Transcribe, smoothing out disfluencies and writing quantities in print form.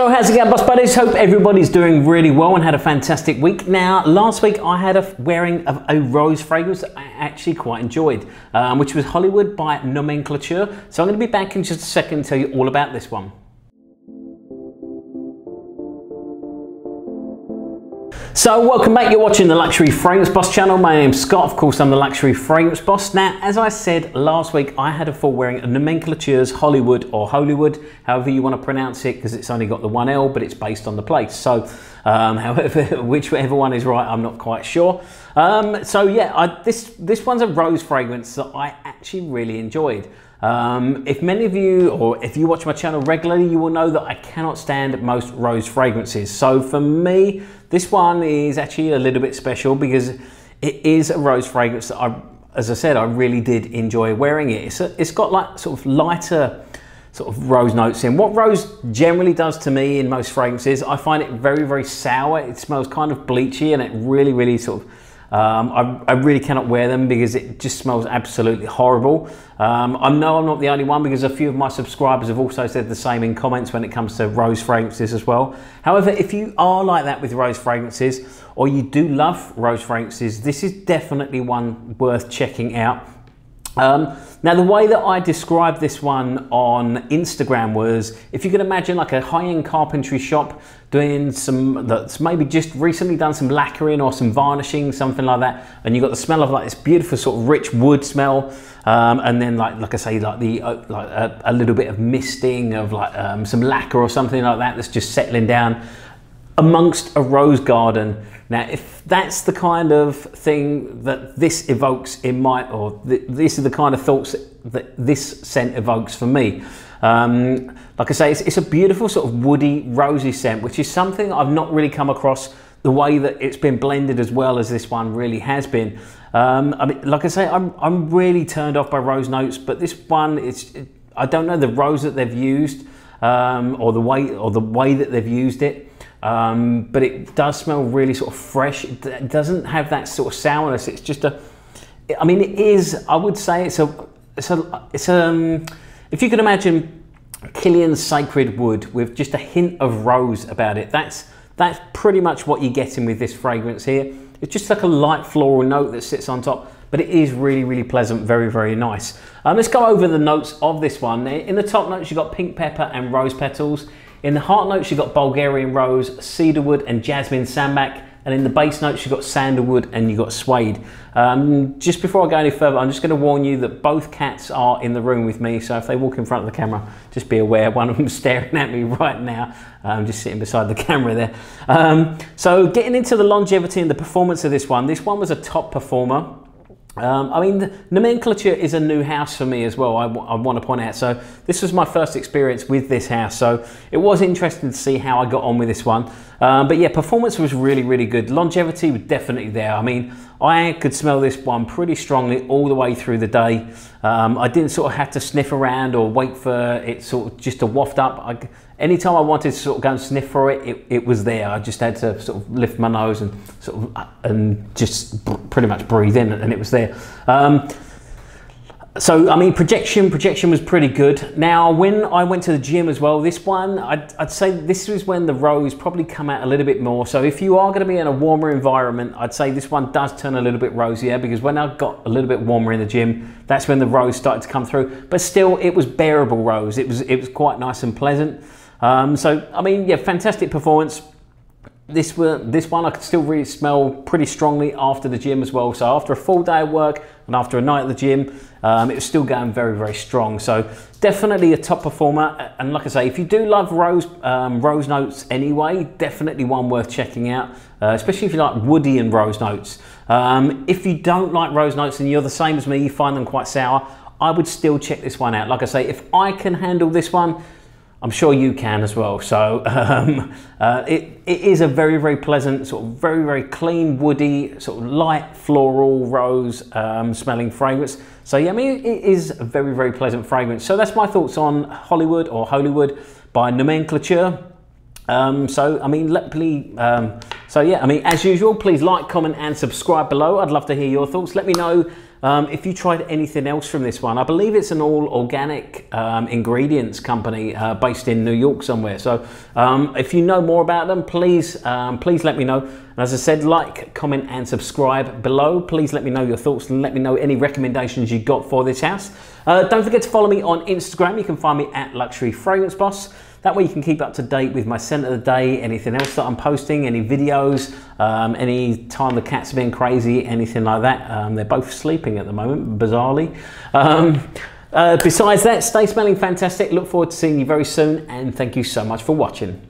So how's it going, boss buddies? Hope everybody's doing really well and had a fantastic week. Now, last week I had a wearing of a rose fragrance that I actually quite enjoyed, which was Hollywood by Nomenclature. So I'm going to be back in just a second and tell you all about this one. So welcome back, you're watching the Luxury Fragrance Boss channel. My name's Scott, of course I'm the Luxury Fragrance Boss. Now, as I said last week, I had a full wearing of Nomenclature's Hollywood or Hollywood, however you want to pronounce it, because it's only got the one L, but it's based on the place. So however, whichever one is right, I'm not quite sure. So yeah, this one's a rose fragrance that I actually really enjoyed. If many of you, or if you watch my channel regularly, you will know that I cannot stand most rose fragrances. So for me, this one is actually a little bit special because it is a rose fragrance that as I said, I really did enjoy wearing it. It's got like sort of lighter sort of rose notes in. What rose generally does to me in most fragrances, I find it very, very sour. It smells kind of bleachy and it really, really sort of, I really cannot wear them because it just smells absolutely horrible. I know I'm not the only one because a few of my subscribers have also said the same in comments when it comes to rose fragrances as well. However, if you are like that with rose fragrances or you do love rose fragrances, this is definitely one worth checking out. Now, the way that I described this one on Instagram was, if you can imagine like a high-end carpentry shop doing that's maybe just recently done some lacquering or some varnishing, something like that, and you got the smell of like this beautiful sort of rich wood smell, and then like I say, like a little bit of misting of like some lacquer or something like that that's just settling down amongst a rose garden. Now, if that's the kind of thing that this evokes in my, or this is the kind of thoughts that this scent evokes for me. Like I say, it's a beautiful sort of woody, rosy scent, which is something I've not really come across the way that it's been blended as well as this one really has been. I mean, like I say, I'm really turned off by rose notes, but this one, I don't know the rose that they've used, or the way that they've used it. But it does smell really sort of fresh. It doesn't have that sort of sourness. It's just I mean, it is, I would say if you could imagine Killian's Sacred Wood with just a hint of rose about it, that's pretty much what you're getting with this fragrance here. It's just like a light floral note that sits on top, but it is really, really pleasant, very, very nice. Let's go over the notes of this one. In the top notes, you've got pink pepper and rose petals. In the heart notes, you've got Bulgarian rose, cedarwood and jasmine sambac. And in the base notes, you've got sandalwood and you've got suede. Just before I go any further, I'm just going to warn you that both cats are in the room with me. So if they walk in front of the camera, just be aware. One of them is staring at me right now. I'm just sitting beside the camera there. So getting into the longevity and the performance of this one was a top performer. I mean, the Nomenclature is a new house for me as well, I want to point out. So this was my first experience with this house, so it was interesting to see how I got on with this one. But yeah, performance was really, really good. Longevity was definitely there. I mean, I could smell this one pretty strongly all the way through the day. I didn't sort of have to sniff around or wait for it sort of just to waft up. Anytime I wanted to sort of go and sniff for it, it was there. I just had to sort of lift my nose and sort of and just pretty much breathe in, and it was there. So I mean, projection was pretty good. Now, when I went to the gym as well, this one, I'd say this was when the rose probably come out a little bit more. So if you are going to be in a warmer environment, I'd say this one does turn a little bit rosier, because when I got a little bit warmer in the gym, that's when the rose started to come through. But still, it was bearable rose. It was quite nice and pleasant. So I mean, yeah, fantastic performance. This one I could still really smell pretty strongly after the gym as well. So after a full day of work and after a night at the gym, it was still going very, very strong. So definitely a top performer. And like I say, if you do love rose notes anyway, definitely one worth checking out, especially if you like woody and rose notes. If you don't like rose notes and you're the same as me, you find them quite sour, I would still check this one out. Like I say, if I can handle this one, I'm sure you can as well. So it is a very, very pleasant, sort of very, very clean, woody, sort of light floral rose smelling fragrance. So yeah, I mean, it is a very, very pleasant fragrance. So that's my thoughts on Hollywood or Hollywood by Nomenclature. So I mean, so yeah, I mean, as usual, please like, comment and subscribe below. I'd love to hear your thoughts. Let me know if you tried anything else from this one. I believe it's an all organic ingredients company based in New York somewhere. So if you know more about them, please let me know. And as I said, like, comment and subscribe below. Please let me know your thoughts and let me know any recommendations you got for this house. Don't forget to follow me on Instagram. You can find me at Luxury Fragrance Boss. That way you can keep up to date with my scent of the day, anything else that I'm posting, any videos, any time the cats have been crazy, anything like that. They're both sleeping at the moment, bizarrely. Besides that, stay smelling fantastic. Look forward to seeing you very soon, and thank you so much for watching.